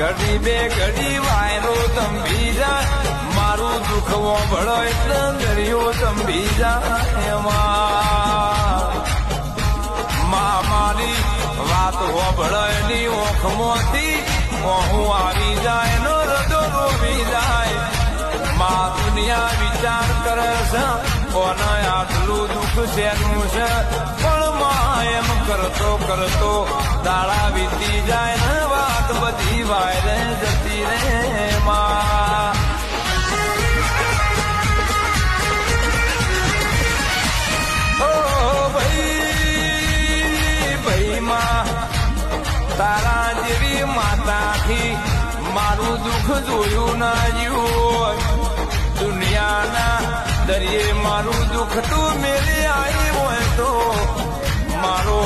ઘડી બે ઘડી વાયરો તંબી જાય મારું દુઃખ વળો એટલે દરિયો તંબી જાય મારી વાત વળેલી ઓખમાંથી હું આવી જાય નો રદો રોવી જાય દુનિયા વિચાર કરે છે કોને આટલું દુઃખ શેનું છે પણ એમ કરતો કરતો દાડા વીતી જાય ને વાત બધી વાયરે જતી રે તારા જેવી માતાથી મારું દુઃખ જોયું ના જીવું દુનિયાના દરિયે મારું દુઃખ તું મેરે આવી હોય તો મારો